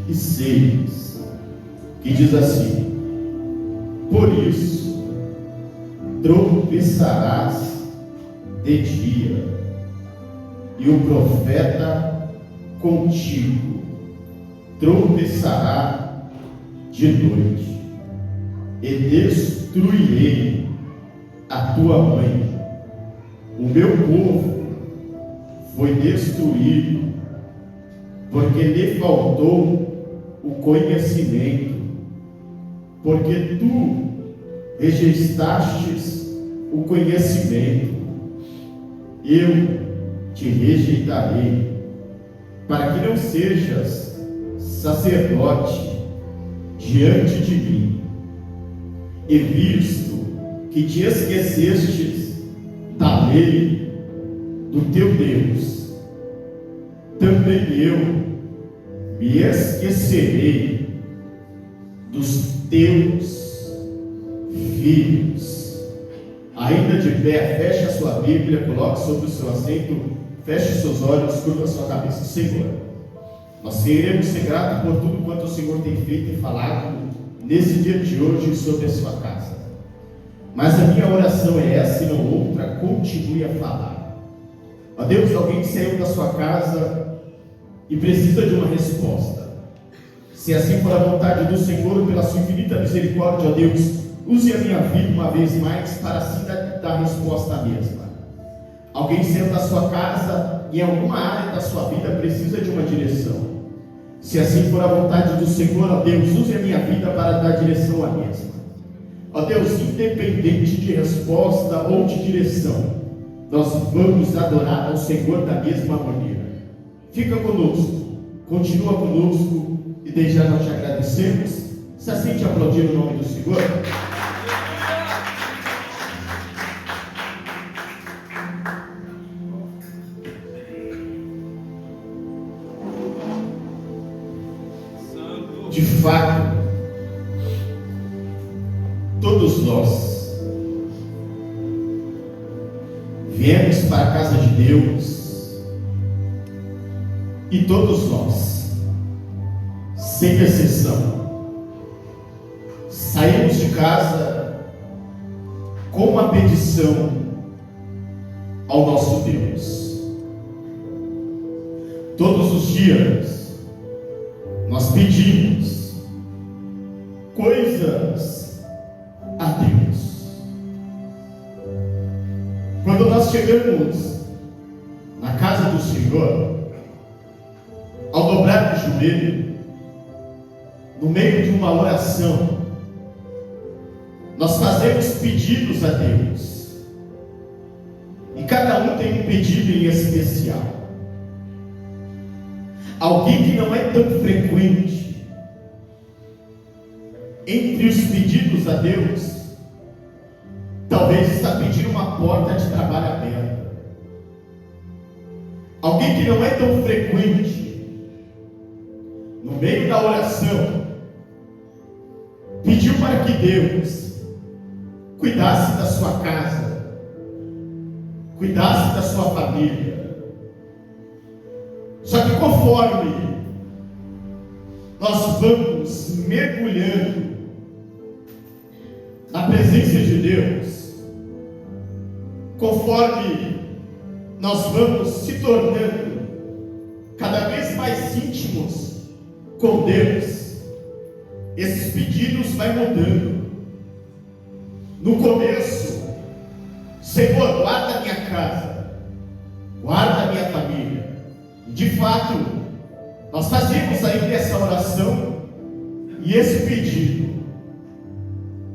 e 6, que diz assim: por isso tropeçarás de dia, e o profeta contigo tropeçará de noite, e destruirei a tua mãe. O meu povo foi destruído, porque lhe faltou o conhecimento, porque tu rejeitaste o conhecimento. Eu te rejeitarei, para que não sejas sacerdote diante de mim. E visto que te esquecestes da lei do teu Deus, também eu me esquecerei dos teus filhos. Ainda de pé, feche a sua Bíblia, coloque sobre o seu assento, feche seus olhos, curva a sua cabeça. Senhor, nós queremos ser gratos por tudo quanto o Senhor tem feito e falado nesse dia de hoje sobre a sua casa. Mas a minha oração é essa e não outra: continue a falar. Ó Deus, alguém que saiu da sua casa e precisa de uma resposta. Se assim for a vontade do Senhor, pela sua infinita misericórdia, ó Deus, use a minha vida uma vez mais para assim dar resposta à mesma. Alguém saiu da sua casa e em alguma área da sua vida precisa de uma direção. Se assim for a vontade do Senhor, ó Deus, use a minha vida para dar direção à mesma. Ó Deus, independente de resposta ou de direção, nós vamos adorar ao Senhor da mesma maneira. Fica conosco, continua conosco, e desde já nós te agradecemos. Se assente a aplaudir o nome do Senhor. De fato, todos nós viemos para a casa de Deus, e todos nós, sem exceção, saímos de casa com uma petição ao nosso Deus. Todos os dias nós pedimos coisas a Deus. Quando nós chegamos na casa do Senhor, ao dobrar o joelho, no meio de uma oração, nós fazemos pedidos a Deus, e cada um tem um pedido em especial. Alguém que não é tão frequente entre os pedidos a Deus, talvez está pedindo uma porta de trabalho aberta. Alguém que não é tão frequente, no meio da oração, pediu para que Deus cuidasse da sua casa, cuidasse da sua família. Só que conforme nós vamos mergulhando na presença de Deus, conforme nós vamos se tornando cada vez mais íntimos com Deus, esses pedidos vai mudando. No começo, Senhor, guarda a minha casa, guarda a minha família. De fato, nós fazemos ainda essa oração e esse pedido.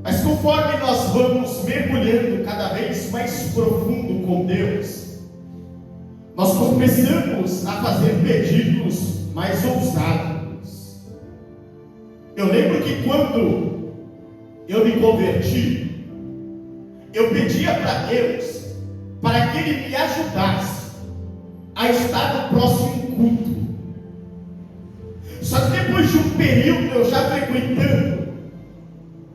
Mas conforme nós vamos mergulhando cada vez mais profundo com Deus, nós começamos a fazer pedidos mais ousados. Eu lembro que quando eu me converti, eu pedia para Deus para que Ele me ajudasse a estar no próximo culto. Só que depois de um período eu já frequentando,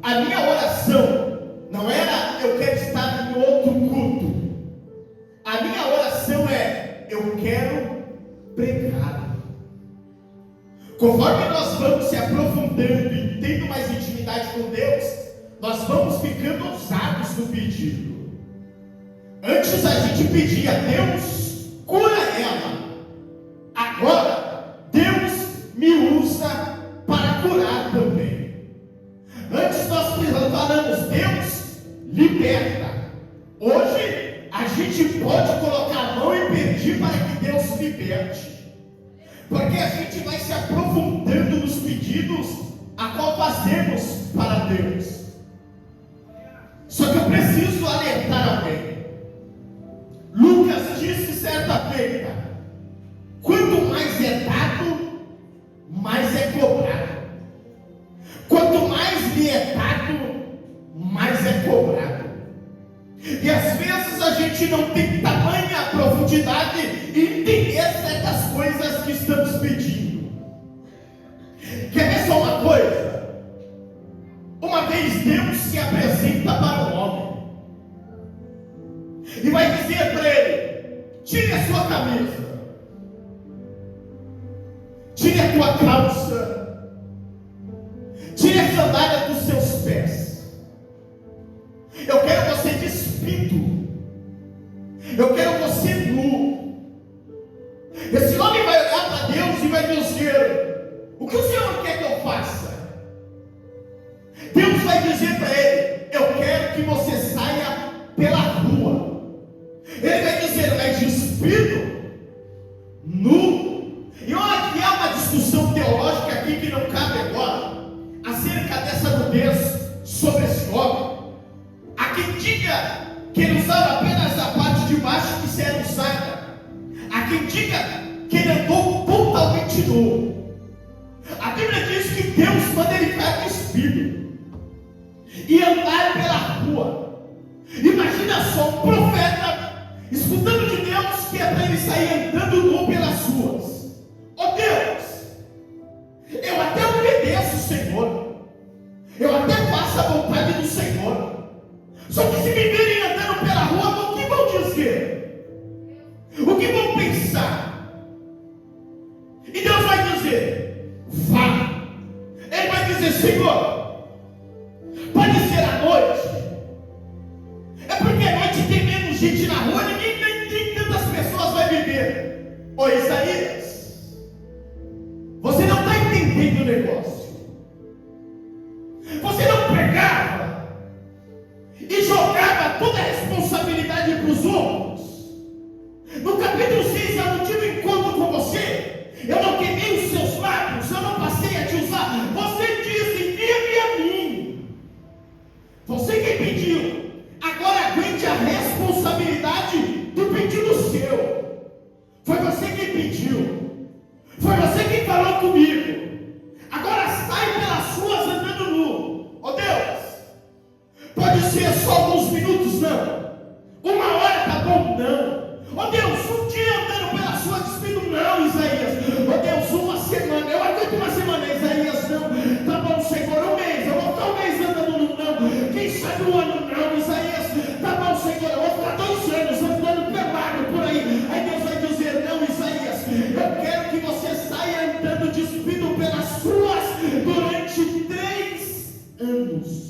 a minha oração não era eu quero estar em outro culto. A minha oração é eu quero pregar. Conforme nós vamos se aprofundando e tendo mais intimidade com Deus, nós vamos ficando ousados no pedido. Antes a gente pedia: Deus, cura ela. Agora, Deus me usa para curar também. Antes nós falamos: Deus, liberta. Hoje, a gente pode colocar a mão e pedir para que Deus liberte. Porque a gente vai se aprofundando nos pedidos a qual fazemos para Deus. Só que eu preciso alertar alguém. Lucas disse certa feita: quanto mais é dado, mais é cobrado. Quanto mais lhe é dado, mais é cobrado. E às vezes a gente não tem tamanha profundidade em entender certas coisas que estamos pedindo. Quer ver só uma coisa? Uma vez Deus se apresenta para um homem e vai dizer para ele: tire a sua camisa, tire a tua calça, tire a sandália dos seus pés. Eu quero você despido, eu quero você nu. Esse homem vai olhar para Deus e vai dizer: o que o Senhor quer que eu faça? Deus vai dizer para ele: eu quero que você saia pela rua. Ele vai dizer: mas despido, nu. E olha que há uma discussão teológica aqui que não cabe agora, acerca dessa nudez sobre esse homem. Há quem diga que ele usava apenas a parte de baixo que era usada. Há quem diga que ele andou totalmente nu. A Bíblia diz que Deus manda ele ficar despido e andar pela rua. Imagina só um profeta escutando de Deus que é para ele sair andando nu pelas ruas. Oh Deus, eu até obedeço o Senhor, eu até faço a vontade do Senhor. Só que se me verem andando pela rua, o que vão dizer? O que vão pensar? E Deus vai dizer: vá. Ele vai dizer: Senhor, pode ser à noite. É porque à noite tem menos gente na rua, nem tantas pessoas vai viver. Ô Isaías, você não está entendendo o negócio. Você não pregava e jogava toda a responsabilidade para os outros. No capítulo 6, eu não tive encontro com você, eu não queimei os seus lábios, eu não passei a te usar. Você disse: envia-me a mim. Você quem pediu, agora aguente a responsabilidade do pedido seu. Foi você quem pediu, foi você quem falou comigo. Agora sai pelas ruas andando nu. Oh Deus, pode ser só alguns minutos, não. Uma hora tá bom, não. Oh Deus, um dia andando pela sua despido, não, Isaías. Oh Deus, uma semana, eu aguento uma semana, Isaías, não. Tá bom, Senhor, um mês, eu vou ficar um mês andando nu, não. Quem sabe um ano, não, Isaías. Tá bom, Senhor, eu vou ficar 2 anos andando pelado por aí. Aí Deus vai dizer: não, Isaías, eu quero que você saia andando despido pelas ruas durante 3 anos.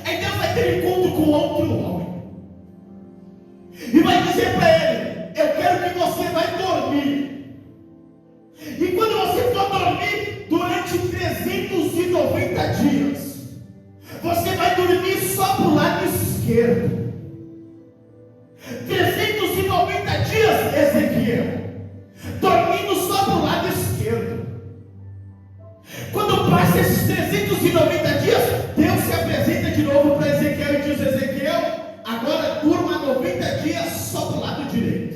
Aí Deus vai ter encontro com outro homem e vai dizer para ele: eu quero que você vai dormir. E quando você for dormir durante 390 dias, você vai dormir só para o lado esquerdo. 390 dias, Ezequiel, dormindo só para o lado esquerdo. Quando passa esses 390 dias, Deus se apresenta de novo para Ezequiel e diz: Ezequiel, agora durma 90 dias só para o lado direito.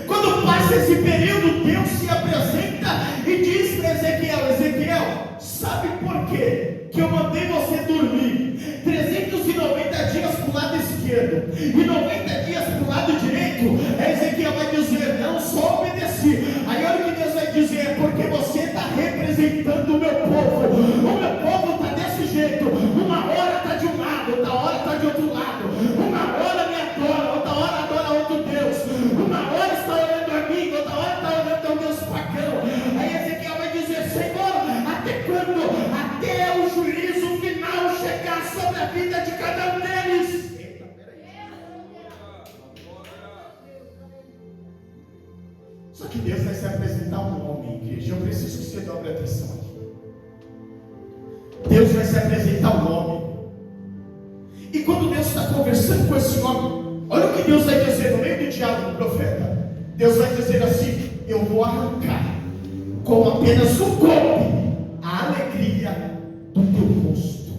Quando passa esse período, Deus se apresenta e diz para Ezequiel: Ezequiel, sabe por quê que eu mandei você dormir 390 dias para o lado esquerdo e 90 dias para o lado direito? Ezequiel vai dizer: não, só obedeci. Aí olha o que Deus vai dizer: é porque você está representando o meu povo. O meu povo está desse jeito. Uma hora está de um lado, outra hora está de outro lado. Uma hora me adora, outra hora adora outro Deus. Uma hora está olhando vida de cada um deles. Só que Deus vai se apresentar um homem, igreja. Eu preciso que você dobre a atenção aqui. Deus vai se apresentar um homem. E quando Deus está conversando com esse homem, olha o que Deus vai dizer no meio do diálogo do profeta. Deus vai dizer assim: eu vou arrancar com apenas um golpe a alegria do teu rosto.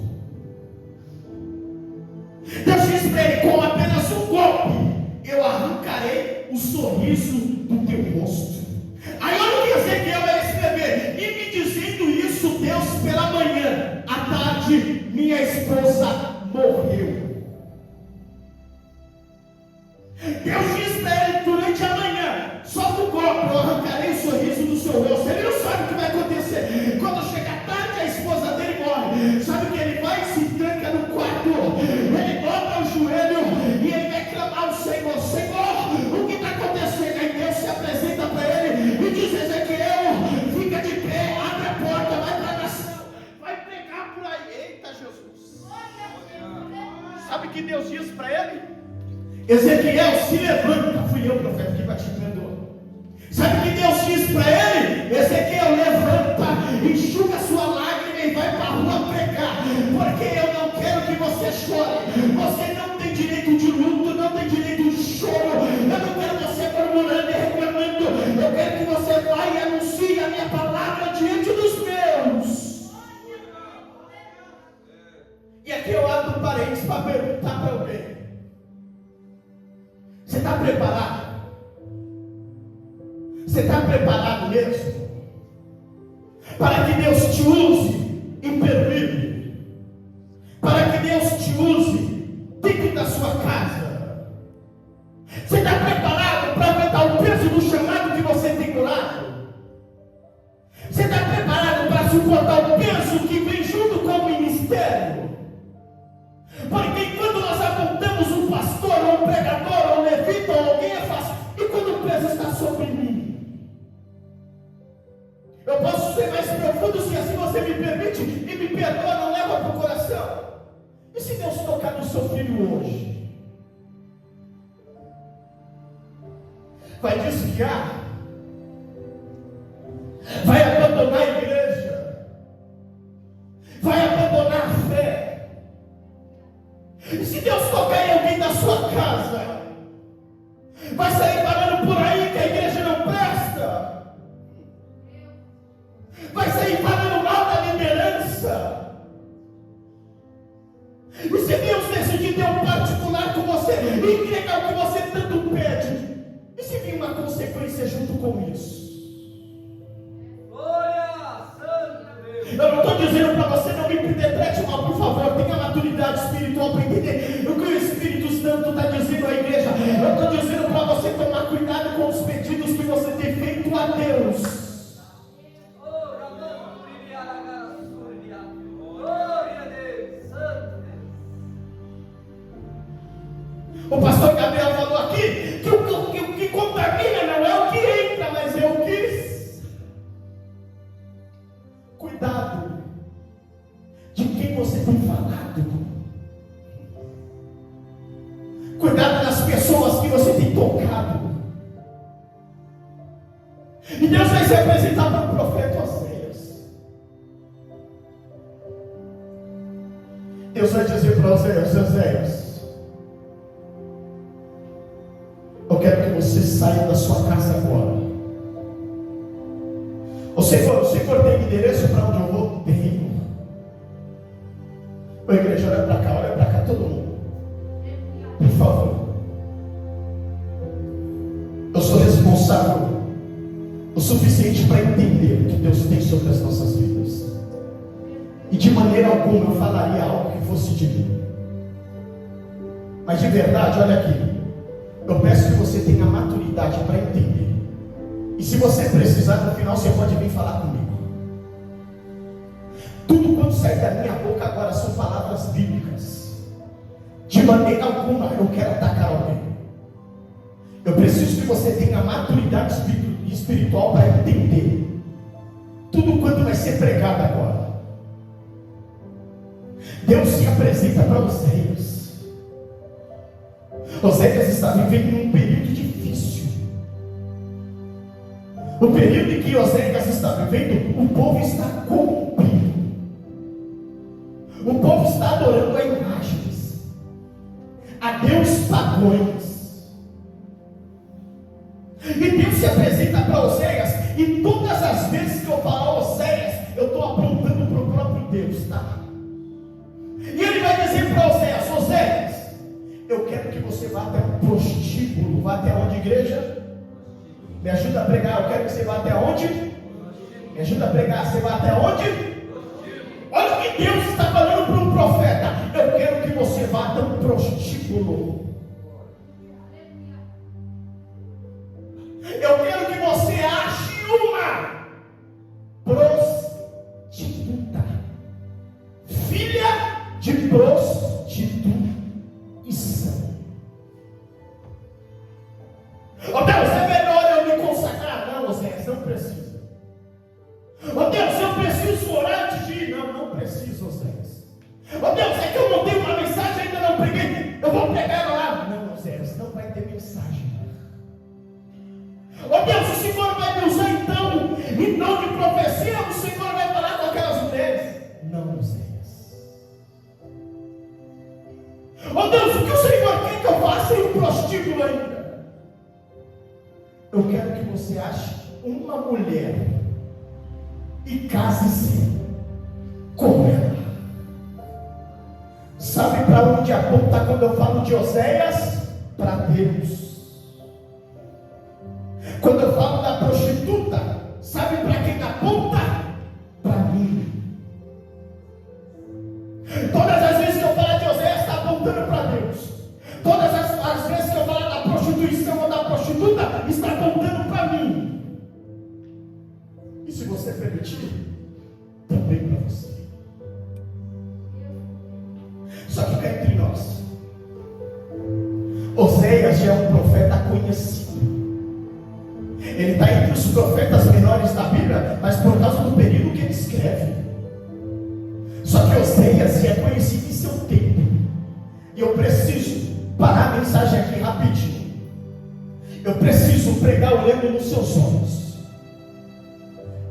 Deus diz para ele: com apenas um golpe eu arrancarei o sorriso do teu rosto. Aí olha o que Ezequiel vai escrever: e me dizendo isso Deus pela manhã, à tarde minha esposa morreu. Deus diz para ele durante a manhã: solta o golpe, eu arrancarei o sorriso do seu rosto. Ele não sabe o que vai acontecer. Quando chega a tarde, a esposa dele morre. Sabe o que ele vai? Se tranca no quarto, ele dobra o joelho e ele vai clamar ao Senhor: Senhor, o que está acontecendo? Aí Deus se apresenta para ele e diz: Ezequiel, fica de pé, abre a porta, vai para a nação, vai pregar por aí. Eita Jesus! Sabe o que Deus diz para ele? Ezequiel, se levanta. Fui eu, profeta, que bati no dor. Sabe o que Deus diz para ele? Ezequiel, levanta, enxuga sua lágrima e vai para a rua pregar, porque eu não quero que você chore. Você não tem direito de luto, não tem direito de choro. Eu não quero você murmurando e reclamando. Eu quero que você vá e anuncie a minha palavra diante dos meus. E aqui eu abro parênteses para perguntar para alguém: você está preparado? Você está preparado mesmo? Para que Deus te use em Peruíbe? Para que Deus te use dentro da sua casa? Você está preparado para aguentar o peso do chamado que você tem do lado? Você está preparado para suportar o peso que vem junto com o ministério? Porque quando nós apontamos um pastor, ou um pregador, ou um levita, ou alguém é fácil. E quando o peso está sobre mim? Eu posso ser mais profundo se assim você me permite e me perdoa, não leva para o coração. E se Deus tocar no seu filho hoje? Vai desviar? Vai abandonar a igreja? Vai abandonar a fé? E se Deus tocar em alguém da sua casa? Vai sair falando por aí que a igreja não presta? Vai sair falando mal da liderança? E se Deus decidir ter um particular com você e entregar o que você tanto pede? E se vir uma consequência junto com isso? Eu não estou dizendo para você não me interprete mal, por favor, tenha maturidade espiritual para entender o que o Espírito Santo está dizendo à igreja. Eu estou dizendo para você tomar cuidado com os pedidos que você tem feito a Deus. O pastor Gabriel falou aqui que o que contamina não é o que entra, mas é o que. Cuidado de quem você tem falado. Cuidado das pessoas que você tem tocado. E Deus vai se apresentar para o profeta Oséias. Deus vai dizer para Oséias: Oséias, eu quero que você saia da sua casa agora. O Senhor tem endereço para onde eu vou? Tenho. Ô igreja, olha para cá todo mundo. Por favor. Eu sou responsável o suficiente para entender o que Deus tem sobre as nossas vidas. E de maneira alguma eu falaria algo que fosse de mim. Mas de verdade, olha aqui. Eu peço que você tenha maturidade para entender. E se você precisar, no final você pode vir falar comigo. Tudo quanto sai da minha boca agora são palavras bíblicas. De maneira alguma eu quero atacar alguém. Eu preciso que você tenha maturidade espiritual para entender tudo quanto vai ser pregado agora. Deus se apresenta para Oséias. Oséias está vivendo um período difícil. O período em que Oséias está vivendo, o povo está corrompido. O povo está adorando a imagens, a Deus pagões. E Deus se apresenta para Oséias, e todas as vezes que eu falar Oséias, eu estou apontando para o próprio Deus, tá? E ele vai dizer para Oséias: Oséias, eu quero que você vá até um prostíbulo. Vá até onde, igreja? Me ajuda a pregar. Eu quero que você vá até onde? Me ajuda a pregar. Você vai até onde? Olha o que Deus está falando para um profeta: eu quero que você vá até um prostíbulo. Eu quero que você ache uma prostituta, filha de prostituição. Oh Deus, é melhor eu me consagrar? Não, Oséias, não precisa. Oh Deus, eu preciso orar antes de ir? Não preciso, Oséias. Oh Deus, é que eu mandei uma mensagem, ainda não preguei, eu vou pregar lá. Não, Oséias, não vai ter mensagem. Oh Deus, o Senhor vai me usar então, em nome de profecia, o Senhor vai falar com aquelas mulheres? Não, Oséias. Oh Deus, o que o Senhor quer que eu faça em um prostíbulo ainda? Eu quero que você ache uma mulher e case-se com ela. Sabe para onde aponta quando eu falo de Oséias? Para Deus. Quando eu falo da prostituta, sabe para quem aponta? Para mim. Todas as vezes que eu falar de Oséias, está apontando para Deus. Todas as vezes que eu falar da prostituição ou da prostituta, está apontando para mim. E se você permitir, também para você. Só que cá entre nós, Oséias já é um profeta conhecido. Ele está entre os profetas menores da Bíblia, mas por causa do período que ele escreve. Só que Oséias já é conhecido em seu tempo. E eu preciso parar a mensagem aqui rapidinho. Eu preciso pregar olhando nos seus olhos.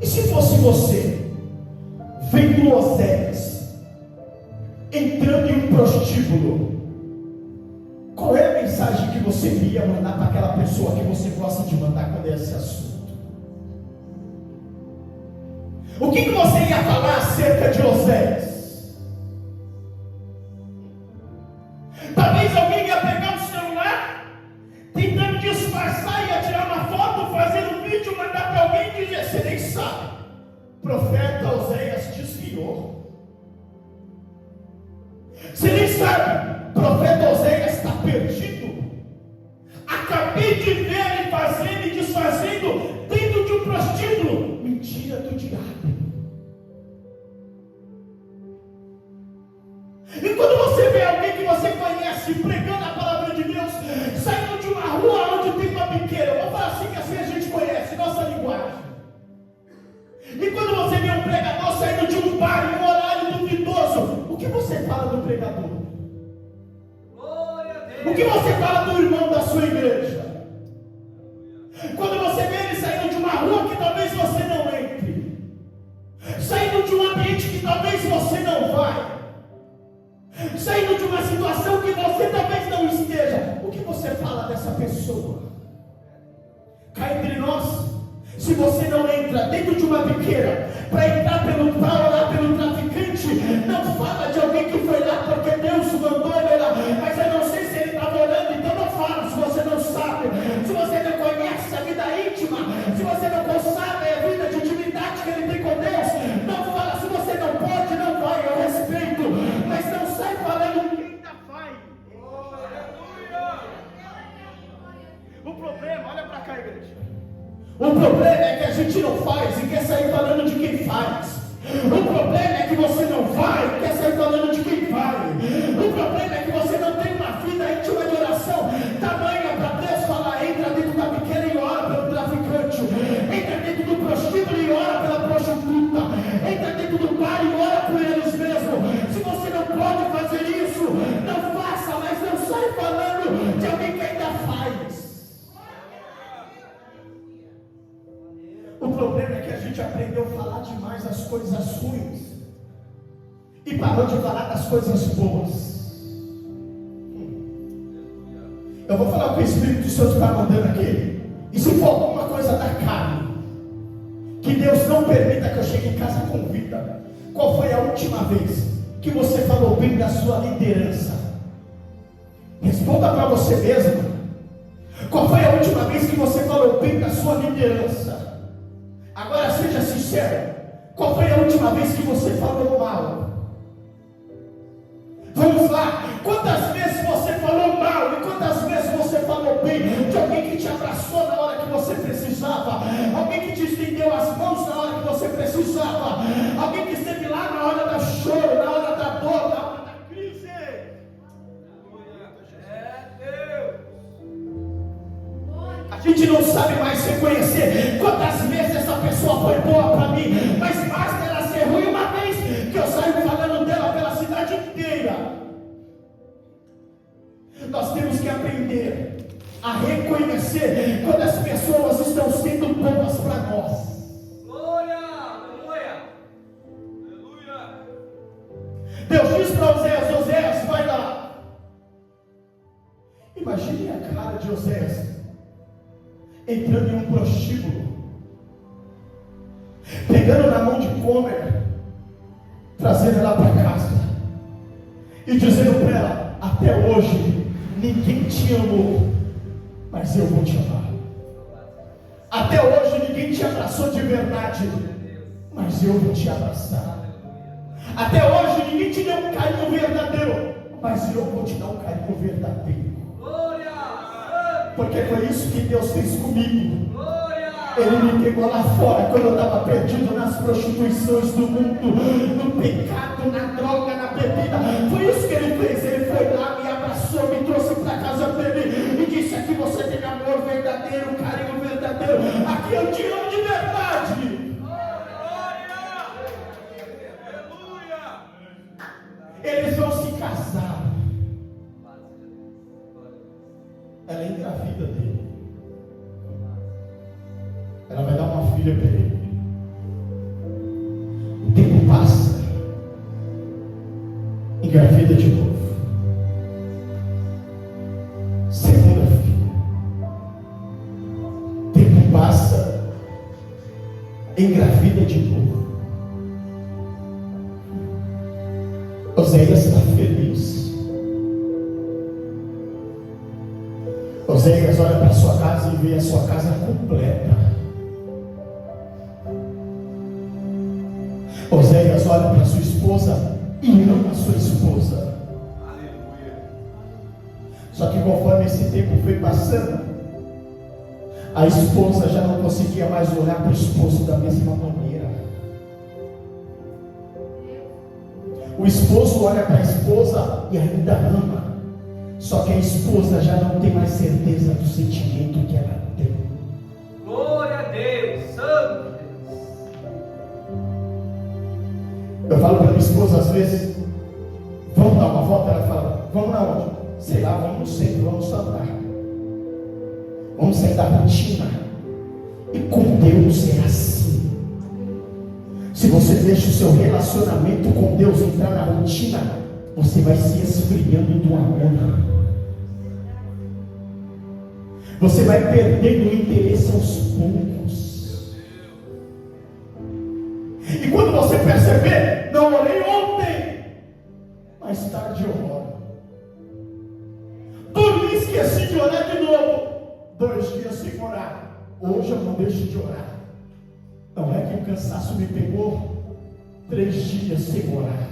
E se fosse você, vendo Oséias entrando em um prostíbulo, qual é a mensagem que você iria mandar para aquela pessoa que você gosta de mandar quando é esse assunto? O que você ia falar acerca de Oséias? Talvez alguém ia pegar o celular, tentando disfarçar, ia tirar uma foto, fazer um vídeo, mandar para alguém e dizer: você nem sabe, profeta Oséias desviou. Você nem sabe, profeta Oséias está perdido. Acabei de ver ele fazendo e desfazendo dentro de um prostíbulo. Mentira do diabo. E quando você vê alguém que você conhece pregando a palavra de Deus, saindo de uma rua onde tem uma biqueira, eu vou falar assim que assim a gente conhece, nossa linguagem. E quando você vê um pregador saindo de um bar em um horário duvidoso, o que você fala do pregador? O que você fala do irmão da sua igreja? Quando você vê ele saindo de uma rua que talvez você não entre, saindo de um ambiente que talvez você não vai, saindo de uma situação que você talvez não esteja, o que você fala dessa pessoa? Cá entre nós, se você não entra dentro de uma biqueira para orar pelo traficante, não fala de alguém que foi lá porque Deus mandou ele lá. Mas eu não sei se ele estava orando, então não fala se você não sabe, se você não conhece a vida íntima, se você não sabe a vida de intimidade que ele tem com Deus. Não fala se você não pode, não vai, eu respeito, mas não sai falando quem ainda vai. O problema, olha para cá, igreja. O problema é que a gente não faz e quer sair falando de quem faz. O problema é que você não vai e quer sair falando de quem vai. O problema é que você não tem uma vida íntima de oração tamanha para Deus falar: entra dentro da biqueira e ora pelo traficante, entra dentro do prostíbulo e ora pela prostituta, entra dentro do bar e ora por eles mesmos. Se você não pode O problema é que a gente aprendeu a falar demais as coisas ruins e parou de falar das coisas boas. Eu vou falar o que o Espírito Santo está mandando aqui. E se for alguma coisa da carne, que Deus não permita que eu chegue em casa com vida. Qual foi a última vez que você falou bem da sua liderança? Responda para você mesmo. Qual foi a última vez que você falou bem da sua liderança? Agora seja sincero. Qual foi a última vez que você falou mal? Vamos lá. Quantas vezes você falou mal e quantas vezes você falou bem de alguém que te abraçou na hora que você precisava, alguém que te estendeu as mãos na hora que você precisava, alguém que esteve lá na hora do choro, na hora da dor, na hora da crise. A gente não sabe mais reconhecer quantas vezes essa pessoa foi boa para mim, mas basta ela ser ruim uma vez que eu saio falando dela pela cidade inteira. Nós temos que aprender a reconhecer quando as pessoas estão sendo boas para nós. Glória, aleluia, aleluia. Deus diz para Oséias: Oséias, vai lá. Imagine a cara de Oséias entrando em um prostíbulo, pegando na mão de Gomer, trazendo ela para casa e dizendo para ela: até hoje ninguém te amou, mas eu vou te amar. Até hoje ninguém te abraçou de verdade, mas eu vou te abraçar. Até hoje ninguém te deu um carinho verdadeiro, mas eu vou te dar um carinho verdadeiro. Porque foi isso que Deus fez comigo. Ele me pegou lá fora quando eu estava perdido nas prostituições do mundo, no pecado, na droga, na bebida. Foi isso que ele fez. Ele foi lá, me abraçou, me trouxe para casa dele e disse: aqui você tem amor verdadeiro, carinho verdadeiro. Aqui eu te amo de verdade. Eles vão se casar. Ela é engravida dele. Ela vai dar uma filha para ele. O tempo passa. Engravida de novo. Segunda filha. O tempo passa. Engravida de novo. Oséias está feliz. Oséias olha para sua casa e vê a sua casa completa. Oséias olha para sua esposa e ama a sua esposa. Aleluia. Só que conforme esse tempo foi passando, a esposa já não conseguia mais olhar para o esposo da mesma maneira. O esposo olha para a esposa e ainda ama. Só que a esposa já não tem mais certeza do sentimento que ela tem. Glória a Deus, santo. Eu falo para minha esposa às vezes: vamos dar uma volta? Ela fala: vamos na onde? Sei lá, vamos no centro, vamos andar. Vamos sair da rotina. E com Deus é assim. Se você deixa o seu relacionamento com Deus entrar na rotina, você vai se esfriando do amor. Você vai perdendo o interesse aos poucos. E quando você perceber: não orei ontem, mais tarde eu oro. Dormi, esqueci de orar de novo. 2 dias sem orar. Hoje eu não deixo de orar. Não é que o cansaço me pegou. 3 dias sem orar.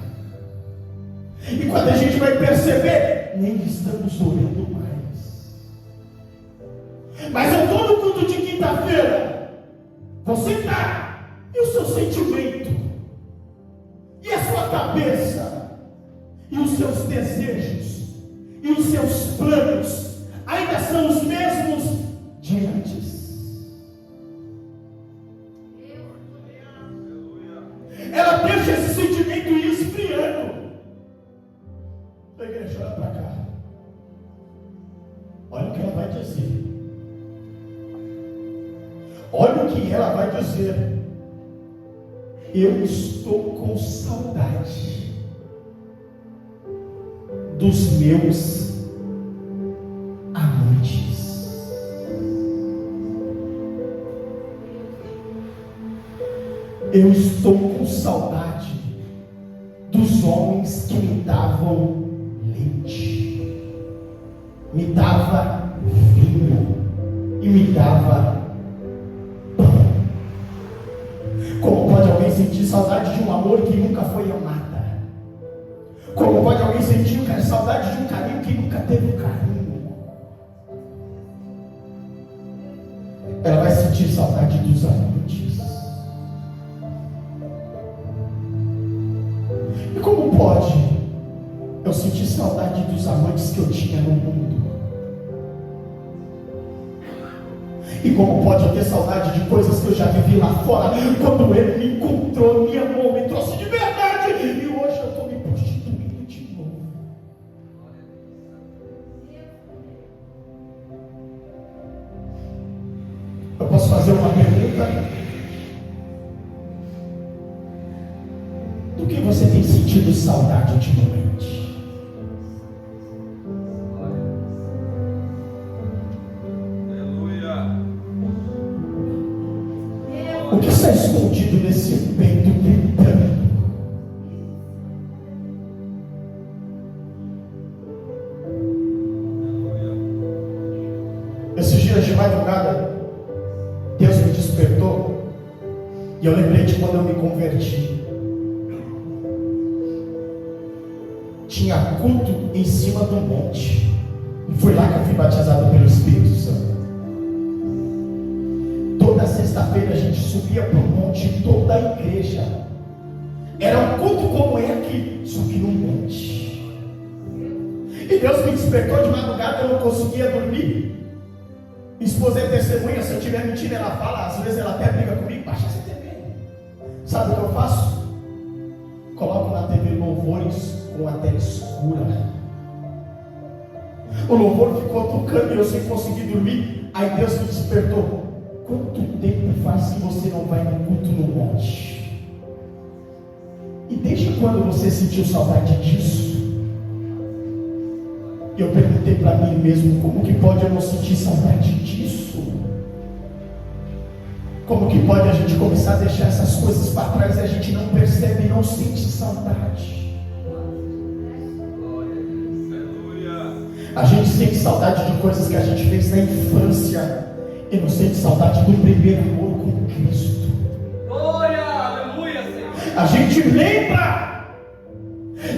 E quando a gente vai perceber, nem estamos orando mais. Mas eu estou no culto de quinta-feira. Você está. E o seu sentimento? E a sua cabeça? E os seus desejos? E os seus planos? Ainda são os mesmos de antes? Ela deixa esse sentimento ir esfriando. A igreja, olha para cá. Olha o que ela vai dizer. Olha o que ela vai dizer: eu estou com saudade dos meus amantes. Eu estou com saudade dos homens que me davam leite, me dava vinho e me dava pão. Como pode alguém sentir saudade de um amor que nunca foi amada? Como pode alguém sentir saudade de um carinho que nunca teve um carinho? Ela vai sentir saudade dos amantes. E como pode eu sentir saudade dos amantes que eu tinha no mundo? E como pode eu ter saudade de coisas que eu já vivi lá fora, quando ele me encontrou, me amou, me trouxe de verdade, e hoje eu estou me prostituindo de novo? Eu posso fazer uma pergunta? Do que você tem sentido saudade ultimamente? O que está escondido nesse peito gritando? Esses dias de madrugada, Deus me despertou e eu lembrei de quando eu me converti. Tinha culto em cima do monte, e foi lá que eu fui batizado pelo Espírito Santo. Toda sexta-feira a gente subia para o monte, toda a igreja. Era um culto como é aqui, só que no monte. E Deus me despertou de madrugada, eu não conseguia dormir. Minha esposa é testemunha, se eu estiver mentindo, ela fala, às vezes ela até briga comigo, baixa essa TV. Sabe o que eu faço? Coloco na TV louvores com a tela escura. O louvor ficou tocando e eu sem conseguir dormir. Aí Deus me despertou. Quanto tempo faz que você não vai no culto no monte? E desde quando você sentiu saudade disso? E eu perguntei para mim mesmo, como que pode eu não sentir saudade disso? Como que pode a gente começar a deixar essas coisas para trás e a gente não percebe e não sente saudade? A gente sente saudade de coisas que a gente fez na infância e não sente saudade do primeiro amor com Cristo. Glória, aleluia, Senhor. A gente lembra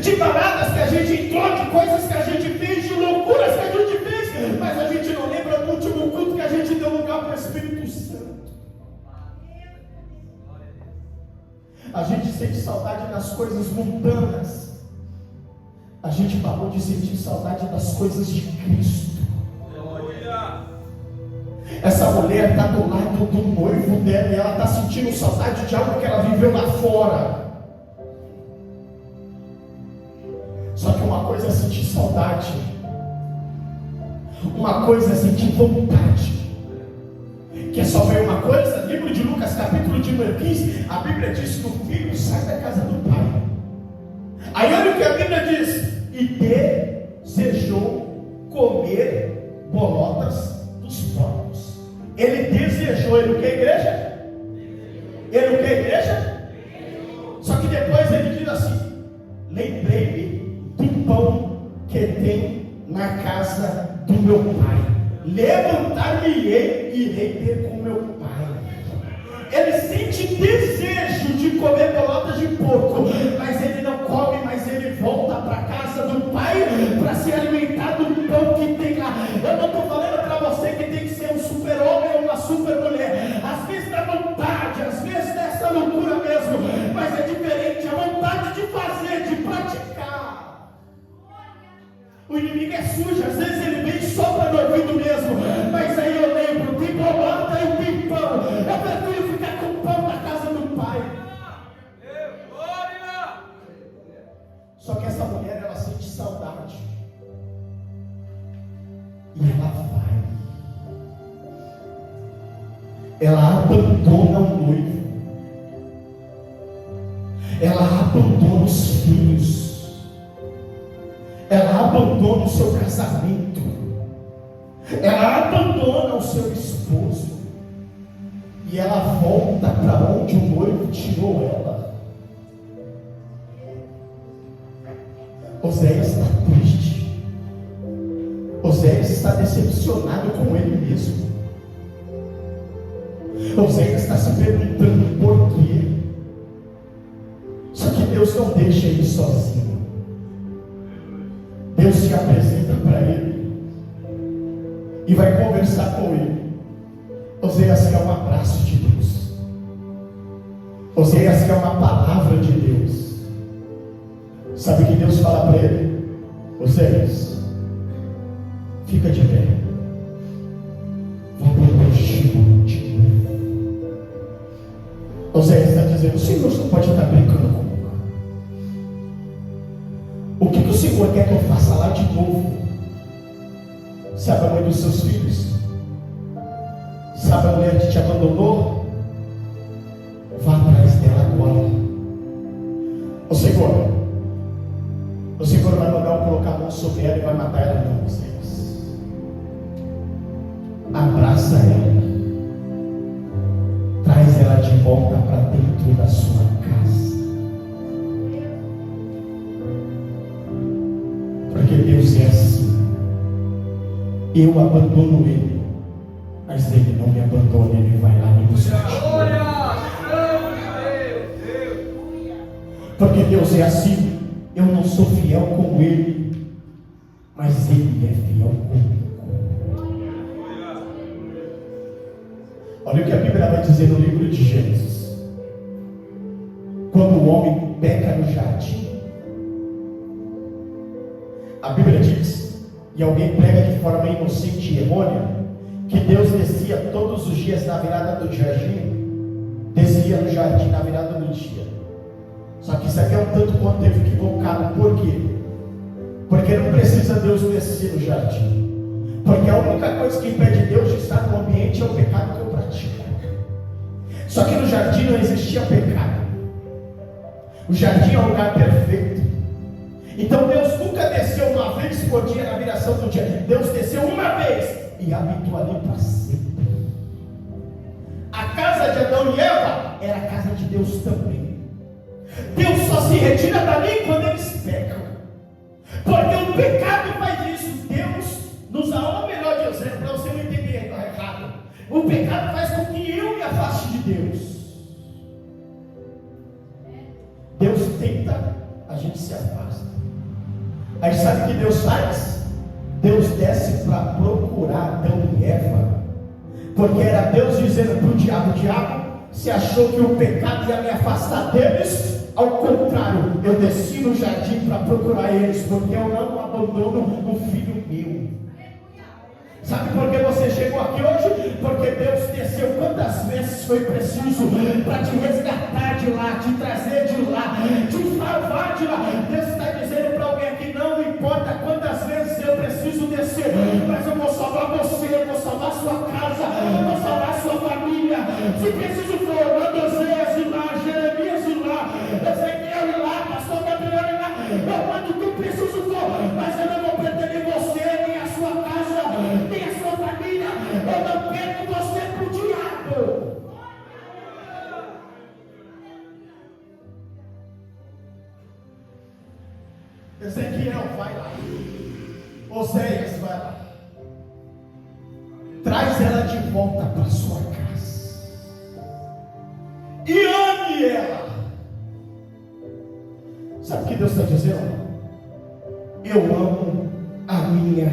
de paradas que a gente entrou, de coisas que a gente fez, de loucuras que a gente fez, mas a gente não lembra do último culto que a gente deu lugar para o Espírito Santo. A gente sente saudade das coisas mundanas. A gente parou de sentir saudade das coisas de Cristo. Essa mulher está do lado do noivo dela e ela está sentindo saudade de algo que ela viveu lá fora. Só que uma coisa é sentir saudade, uma coisa é sentir vontade. Quer só ver uma coisa? Livro de Lucas, capítulo de número 15, a Bíblia diz que o filho sai da casa do pai. Aí olha o que a Bíblia diz: e desejou comer bolotas dos porcos. Ele desejou, ele o que, igreja? Ele o que, igreja? Só que depois ele diz assim: lembrei-me do pão que tem na casa do meu pai. Levantar-me-ei e irei ter com meu pai. Ele sente desejo de comer bolotas de porco, mas ele não come, mas ele volta para a casa do pai para se alimentar do pão que tem lá. Eu não estou falando para você que tem que ser um super-homem ou uma super-mulher. Às vezes dá vontade, às vezes dessa loucura mesmo, mas é diferente, a vontade de fazer, de praticar. O inimigo é sujo, às vezes ele vem só para no ouvido mesmo, mas aí eu lembro, tem bolota e tem pão. Eu prefiro ficar com o pão na casa do pai. ela abandona o noivo, ela abandona os filhos, ela abandona o seu casamento, ela abandona o seu esposo, e ela volta para onde o noivo tirou ela. Oséias está triste, Oséias está decepcionado com ele mesmo, Oséias está se perguntando por quê. Só que Deus não deixa ele sozinho. Deus se apresenta para ele e vai conversar com ele. Oséias quer um abraço de Deus, Oséias quer uma palavra de Deus. Sabe o que Deus fala para ele? Oséias, fica de pé, vou pôr o prostíbulo de novo. Oséias está dizendo: o Senhor só pode estar brincando comigo. O que o Senhor quer que eu faça lá de novo? Sabe a mãe dos seus filhos? Sabe a mulher que te abandonou? Vá atrás dela agora. O Senhor vai mandar eu colocar a mão sobre ela e vai matar ela. Não, vocês. Abraça ela, traz ela de volta para dentro da sua casa, porque Deus é assim. Eu abandono ele, mas ele não me abandona, ele vai lá me buscar. Porque Deus é assim. Eu não sou fiel com ele, mas ele é fiel comigo. Olha o que a Bíblia vai dizer no livro de Gênesis. Quando o homem peca no jardim, a Bíblia diz, e alguém prega de forma inocente e errônea, que Deus descia todos os dias na virada do jardim, descia no jardim na virada do dia. Só que isso aqui é um tanto quanto equivocado. Por quê? Porque não precisa Deus descer no jardim, porque a única coisa que impede Deus de estar no ambiente é o pecado que eu pratico. Só que no jardim não existia pecado. O jardim é um lugar perfeito. Então Deus nunca desceu uma vez por dia na viração do dia. Deus desceu uma vez e habitou ali para sempre. A casa de Adão e Eva era a casa de Deus também. Deus só se retira dali quando eles pecam, porque o pecado faz isso. Deus nos dá o melhor de exemplo para você não entender errado. O pecado faz com que eu me afaste de Deus. Deus tenta, a gente se afasta. Aí sabe o que Deus faz? Deus desce para procurar Adão e Eva, porque era Deus dizendo para o diabo: você achou que o pecado ia me afastar deles? Ao contrário, eu desci no jardim para procurar eles, porque eu não abandono o filho meu. Sabe por que você chegou aqui hoje? Porque Deus desceu quantas vezes foi preciso para te resgatar de lá, te trazer de lá, te salvar de lá. Deus está dizendo para alguém aqui: não importa quantas vezes eu preciso descer, mas eu vou salvar você, eu vou salvar sua casa, eu vou salvar sua família. Se preciso for, manda Oséias ir lá, Jeremias ir lá, Ezequiel ir lá, pastor Gabriel ir lá, eu mando o que preciso for, mas eu não vou perder você, nem a sua casa, nem a sua família. Eu não perco você para o diabo. Ezequiel vai lá, Oséias vai lá, traz ela de volta para sua casa e ame ela. Sabe o que Deus está dizendo? Eu amo a minha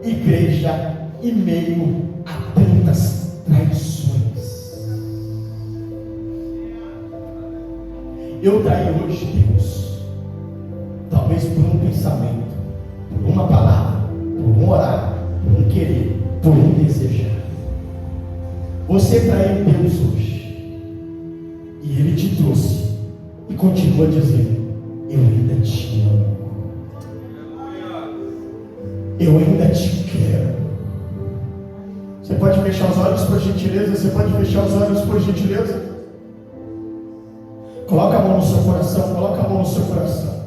igreja em meio a tantas traições. Eu traí hoje Deus, talvez por um pensamento, por uma palavra, por um orar, por um querer, por um desejar. Você traiu Deus hoje, e Ele te trouxe e continua dizendo: eu ainda te amo, eu ainda te quero. Você pode fechar os olhos por gentileza? Você pode fechar os olhos por gentileza? Coloca a mão no seu coração, coloca a mão no seu coração.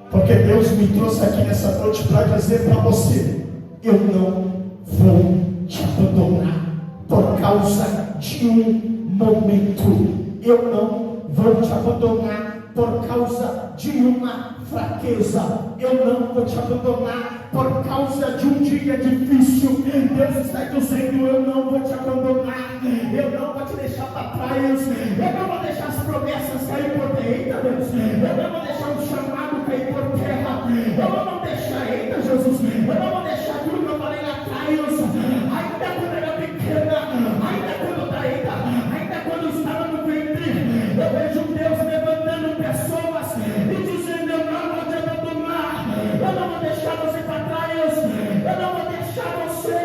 Porque Deus me trouxe aqui nessa noite para dizer para você: eu não vou te abandonar por causa de um momento. Eu não vou te abandonar por causa de uma fraqueza. Eu não vou te abandonar por causa de um dia difícil. Deus está dizendo: eu não vou te abandonar. Eu não vou te deixar para trás. Eu não vou deixar as promessas cair por terra. Eita, Deus. Eu não vou deixar o chamado cair por terra. Eu não vou deixar, eita, Jesus. Eu não vou deixar tudo que eu falei lá atrás. Ainda quando era pequena, ainda quando ainda quando estava no ventre, eu vejo Deus levantando pessoas e dizendo: eu não vou te abandonar. Eu não vou deixar você para trás. Eu não vou deixar você.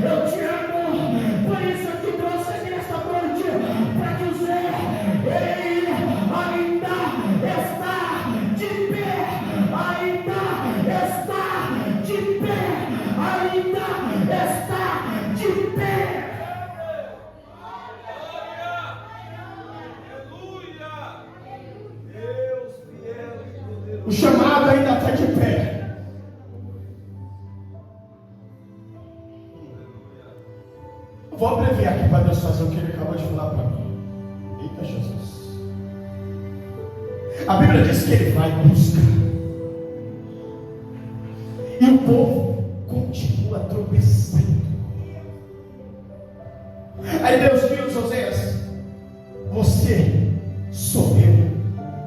Eu te amo. Por isso eu te trouxe aqui nesta noite para dizer: Ele ainda está de pé. Ainda está de pé. Ainda está de pé. O chamado ainda está de pé. Eu vou abreviar aqui para Deus fazer o que Ele acabou de falar para mim. Eita, Jesus. A Bíblia diz que Ele vai em busca. E o povo continua tropeçando. Aí Deus diz: Oséias, você sou eu,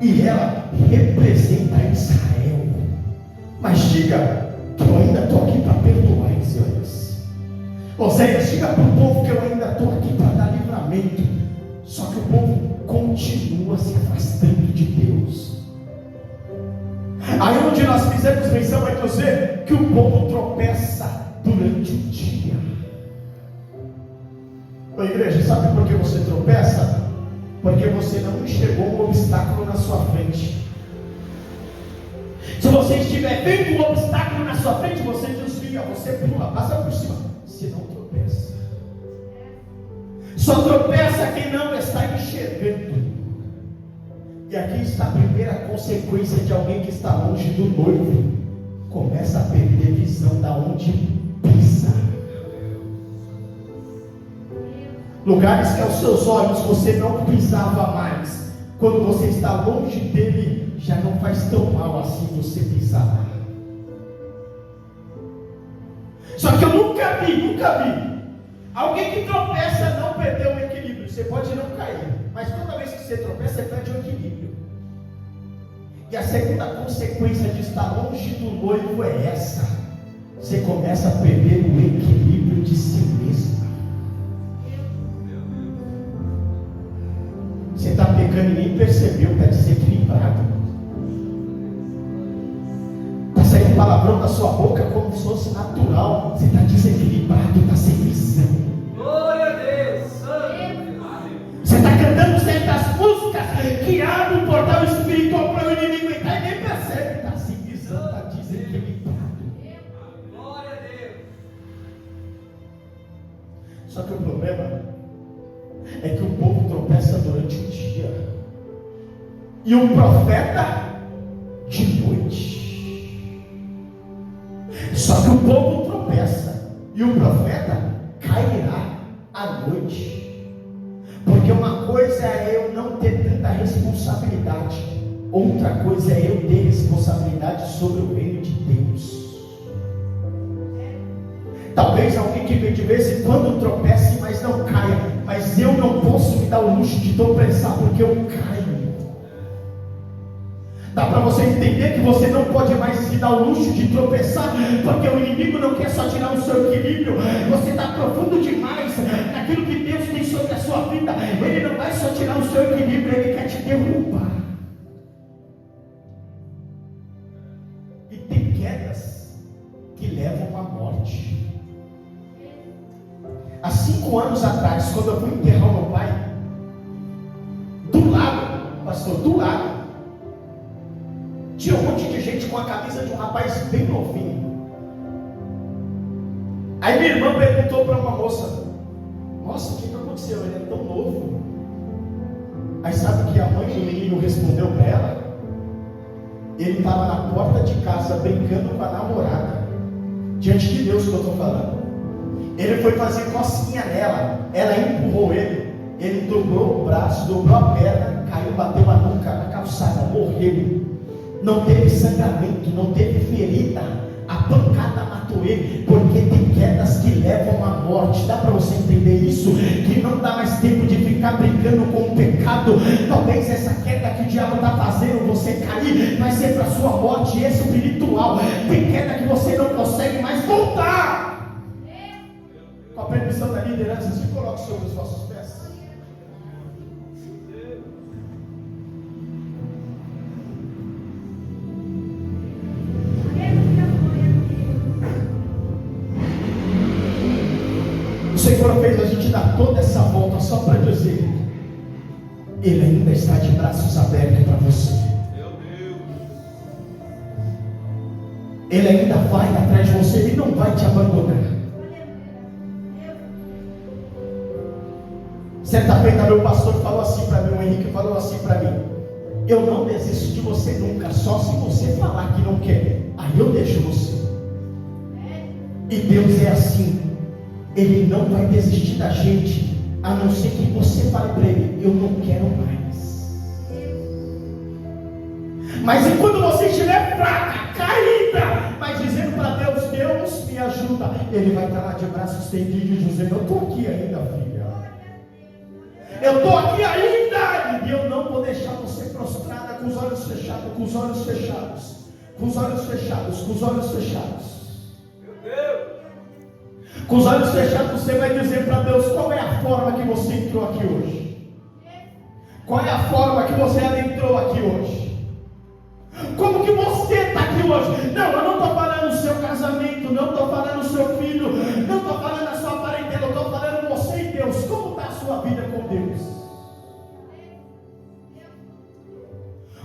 e ela representa Israel. Mas diga que eu ainda estou aqui para perdoar Israel. Oséias, diga para o povo que eu ainda estou aqui para dar livramento. Só que o povo continua se afastando de Deus. Aí onde nós fizemos menção vai dizer que o povo tropeça durante o dia. Ô igreja, sabe por que você tropeça? Porque você não enxergou um obstáculo na sua frente. Se você estiver vendo um obstáculo na sua frente, você desvia, você pula, passa por cima. Você não tropeça. Só tropeça quem não está enxergando. E aqui está a primeira consequência de alguém que está longe do noivo. Começa a perder visão da onde pisa. Lugares que aos seus olhos você não pisava mais. Quando você está longe dele, já não faz tão mal assim você pisar lá. Só que eu nunca vi alguém que tropeça não perder o equilíbrio. Você pode não cair, mas toda vez que você tropeça, você perde o equilíbrio. E a segunda consequência de estar longe do noivo é essa: você começa a perder o equilíbrio de si mesmo. Você está pecando e nem percebeu, está desequilibrado. Está saindo palavrão da sua boca como se fosse natural. Você está desequilibrado, está sem visão. Glória a Deus. Você está cantando certas músicas que abrem o portal espiritual para o inimigo entrar e nem percebe. Está sem visão, está desequilibrado. Glória a Deus. Só que o problema é que o povo tropeça durante o dia e o profeta de noite. Só que o povo tropeça e o profeta cairá à noite. Porque uma coisa é eu não ter tanta responsabilidade, outra coisa é eu ter responsabilidade sobre o reino de Deus. Talvez alguém que vem de vez em quando tropece, mas não caia. Mas eu não posso me dar o luxo de tropeçar porque eu caio. Dá para você entender que você não pode mais se dar o luxo de tropeçar, porque o inimigo não quer só tirar o seu equilíbrio. Você está profundo demais naquilo que Deus tem sobre a sua vida. Ele não vai só tirar o seu equilíbrio, ele quer te derrubar. E tem quedas que levam à morte. Há 5 anos atrás, quando eu fui enterrar o meu pai, do lado, pastor, do lado, tinha um monte de gente com a camisa de um rapaz bem novinho. Aí minha irmã perguntou para uma moça: nossa, o que aconteceu? Ele é tão novo. Aí sabe o que a mãe do menino respondeu para ela? Ele estava na porta de casa brincando com a namorada. Diante de Deus que eu estou falando. Ele foi fazer cosquinha nela, ela empurrou ele dobrou o braço, dobrou a perna, caiu, bateu a nuca na calçada, morreu. Não teve sangramento, não teve ferida, a pancada matou ele, porque tem quedas que levam à morte. Dá para você entender isso? Que não dá mais tempo de ficar brincando com o pecado. Talvez essa queda que o diabo está fazendo você cair vai ser para a sua morte espiritual. Tem queda que você não consegue mais voltar. Com a permissão da liderança, se coloque sobre os vossos pés. O Senhor fez a gente dar toda essa volta só para dizer: Ele ainda está de braços abertos para você. Ele ainda vai atrás de você, Ele não vai te abandonar. Certa feita meu pastor falou assim para mim, o Henrique falou assim para mim: eu não desisto de você nunca, só se você falar que não quer, aí eu deixo você. E Deus é assim, Ele não vai desistir da gente, a não ser que você fale para Ele: eu não quero mais. Mas enquanto você estiver fraca, caída, mas dizendo para Deus: Deus me ajuda, Ele vai estar lá de braços estendidos dizendo: eu estou aqui ainda, filha. Eu estou aqui ainda, e eu não vou deixar você prostrada com os olhos fechados, com os olhos fechados, com os olhos fechados, com os olhos fechados. Meu Deus! Com os olhos fechados você vai dizer para Deus: qual é a forma que você entrou aqui hoje? Qual é a forma que você adentrou aqui hoje? Como que você está aqui hoje? Não, eu não estou falando do seu casamento, não estou falando do seu filho, não estou falando da sua parentela, eu estou falando você e Deus. Como está a sua vida com Deus?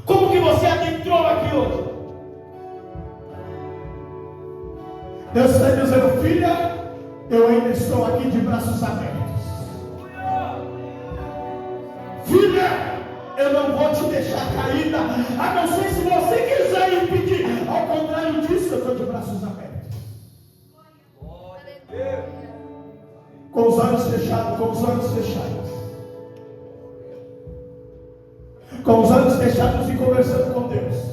Como que você adentrou aqui hoje? Deus está dizendo: filha, eu ainda estou aqui de braços abertos. Filha, eu não vou te deixar caída, a não ser se você quiser impedir. Ao contrário disso, eu estou de braços abertos. Com os olhos fechados, com os olhos fechados. Com os olhos fechados e conversando com Deus.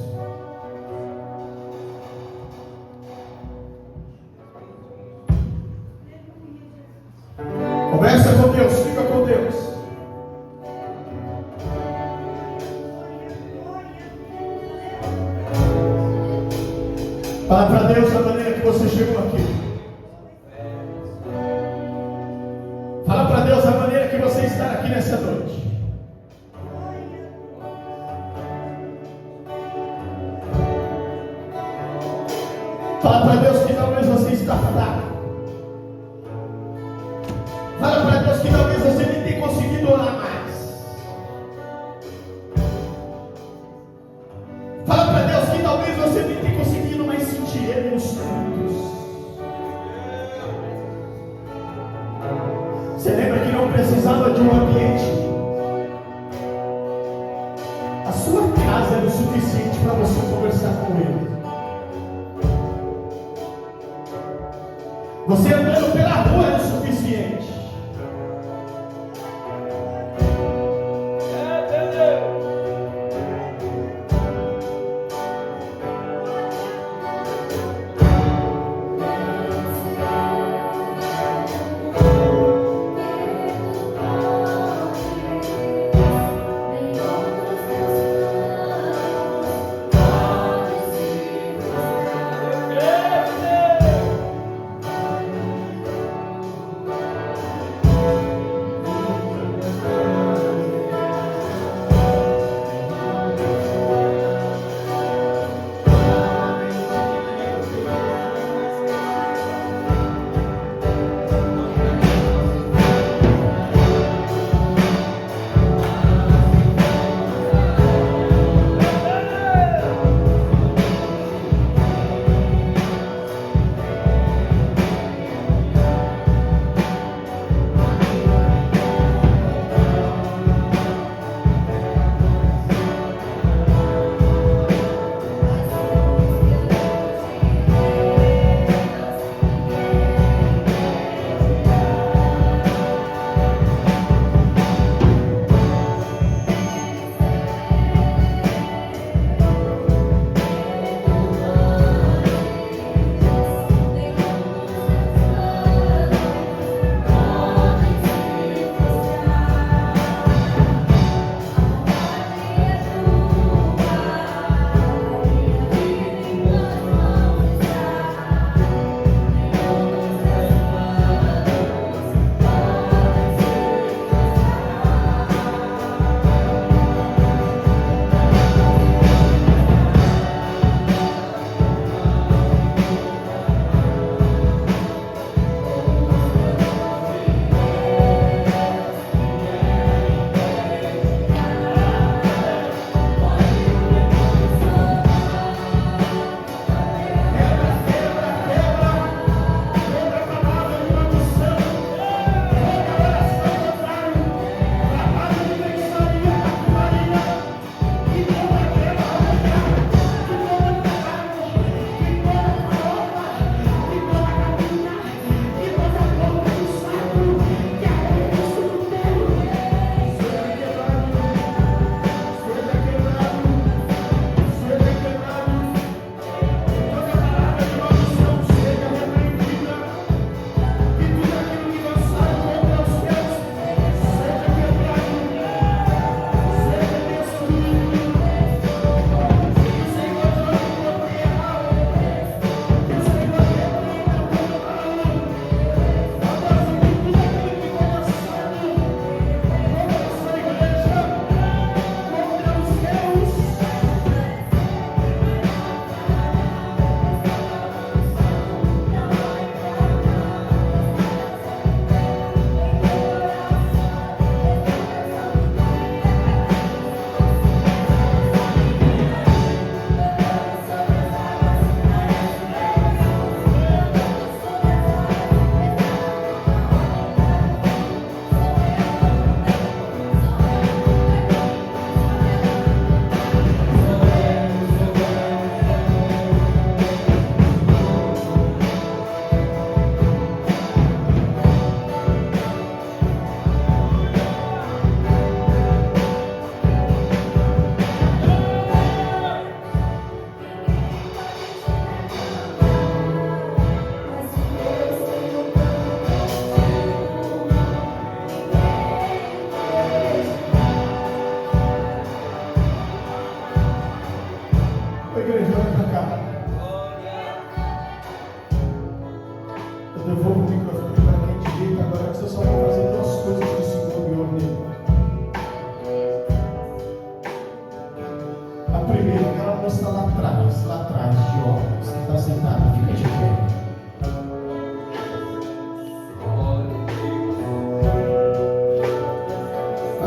Conversa com Deus, fica com Deus. Fala para Deus da maneira que você chegou aqui. Fala para Deus da maneira que você está aqui nessa noite. Fala para Deus que talvez você está fraco. Fala para Deus que talvez você nem tenha conseguido orar mais. Fala para Deus que talvez você nem tenha conseguido mais sentir Ele nos cultos. Você lembra que não precisava de um ambiente? A sua casa era o suficiente para você conversar com Ele. Você andando pela rua era o suficiente.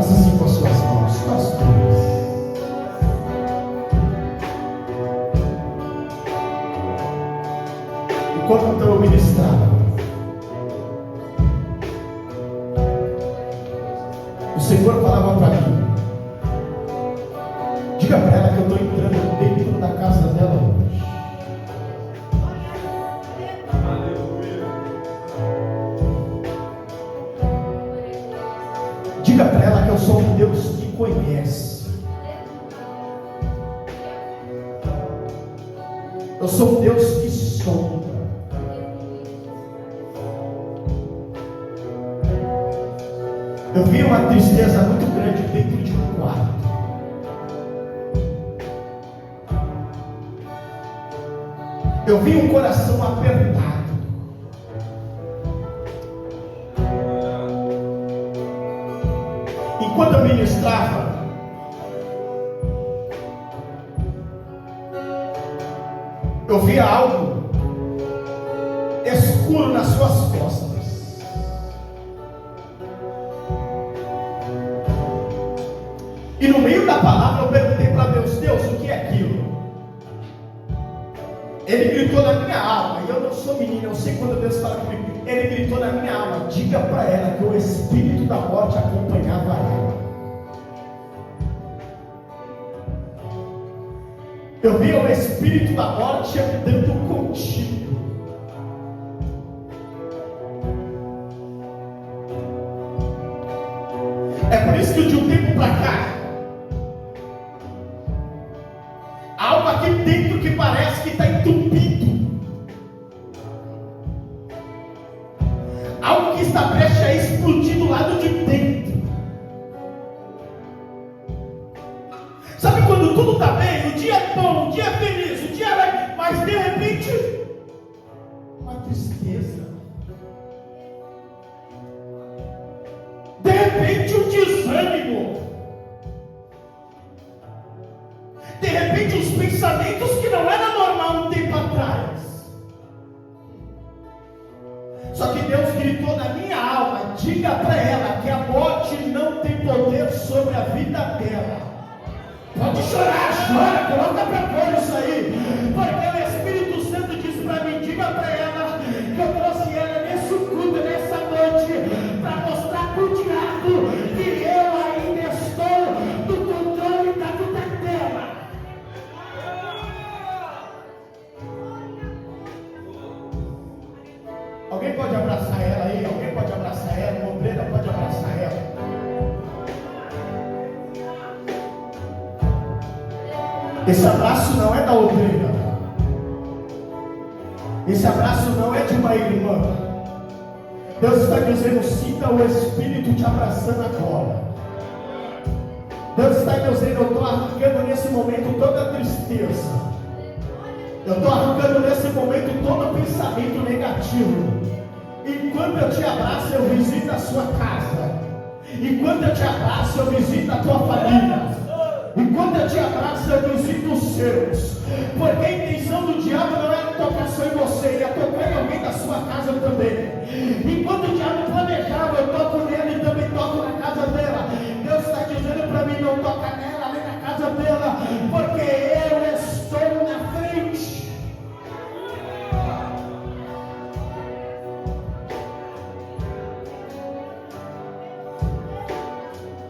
Faça assim com as suas mãos, nós dois. Enquanto eu ministrava, o Senhor falava para mim: diga para ela que eu estou entrando dentro da casa dela hoje. Diga para ela que eu sou um Deus que conhece. Eu sou um Deus que sonda. Eu vi uma tristeza muito grande dentro de um quarto. Eu vi um coração apertado. Enquanto eu ministrava, eu via algo escuro nas suas costas. E no meio da palavra eu perguntei para Deus: Deus, o que é aquilo? Ele gritou na minha alma, e eu não sou menino, eu sei quando Deus fala comigo. Ele gritou na minha alma: diga para ela que o espírito da morte acompanhava ela. Eu vi o espírito da morte andando contigo. É por isso que de um tempo para cá, algo aqui dentro que parece que está entupido, algo que está prestes a explodir do lado de dentro. Sabe quando tudo está bem, o dia é bom, o dia é feliz, o dia é... mas de repente, uma tristeza, de repente um desânimo, de repente os pensamentos que não era normal um tempo atrás. Só que Deus gritou na minha alma: diga para ela que a morte não tem poder sobre a vida dela. Pode chorar, chora, coloca para fora isso aí, porque o Espírito Santo diz para mim: diga para ela que eu trouxe ela nesse culto, nessa noite, para mostrar para o diabo que eu ainda estou no controle da vida dela. Alguém pode abraçar ela aí? Alguém pode abraçar ela? Uma obreira pode abraçar ela? Esse abraço não é da obreira. Esse abraço não é de uma irmã. Deus está dizendo: sinta o Espírito te abraçando agora. Deus está dizendo: eu estou arrancando nesse momento toda a tristeza. Eu estou arrancando nesse momento todo pensamento negativo. Enquanto eu te abraço, eu visito a sua casa. Enquanto eu te abraço, eu visito a tua família. Enquanto eu te abraço, eu visito os seus. Porque a intenção do diabo não é tocar só em você, ele é tocar em alguém da sua casa também. Enquanto o diabo planejava, eu toco nele e também toco na casa dela. Deus está dizendo para mim: não toca nela nem na casa dela, porque eu estou na frente.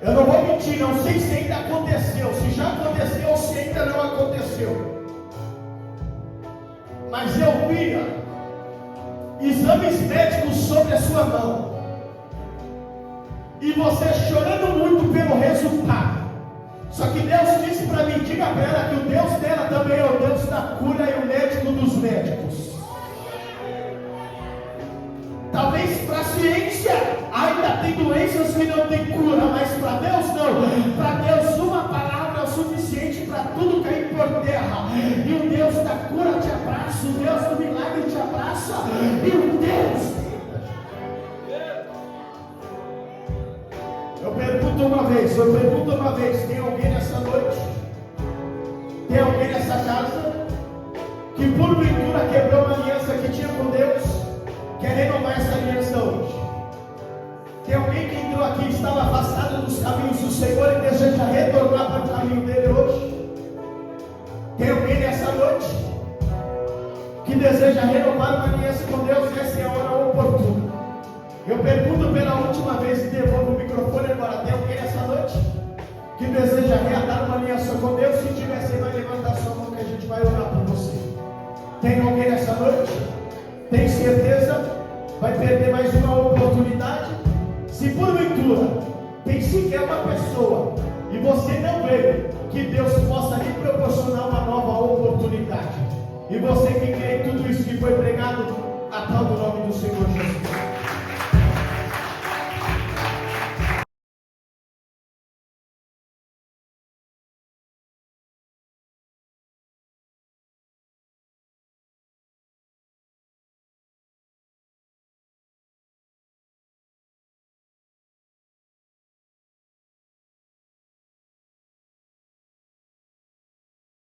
Eu não vou mentir, não sei se ainda aconteceu, se já aconteceu ou se ainda não aconteceu. Mas eu via exames médicos sobre a sua mão. E você chorando muito pelo resultado. Só que Deus disse para mim: diga para ela que o Deus dela também é o Deus da cura e o médico dos médicos. Talvez para a ciência ainda tem doenças que não tem cura, mas para Deus não. Para Deus uma palavra é o suficiente para tudo cair por terra. E o Deus da cura te abraça, o Deus do milagre te abraça, e o Deus... Eu pergunto uma vez, tem alguém nessa noite? Tem alguém nessa casa que porventura quebrou uma aliança que tinha com Deus? Quer renovar essa aliança hoje? Tem alguém que entrou que estava afastado dos caminhos do Senhor e deseja retornar para o caminho dele hoje? Tem alguém nessa noite que deseja renovar uma aliança com Deus? Essa é a hora oportuna. Eu pergunto pela última vez e devolvo o microfone agora. Tem alguém nessa noite que deseja reatar uma aliança com Deus? Se tiver, você vai levantar sua mão que a gente vai orar por você. Tem alguém nessa noite? Tem certeza? Vai perder mais uma oportunidade? Se porventura tem sequer uma pessoa e você não veio, que Deus possa lhe proporcionar uma nova oportunidade. E você que crê em tudo isso que foi pregado, aplauda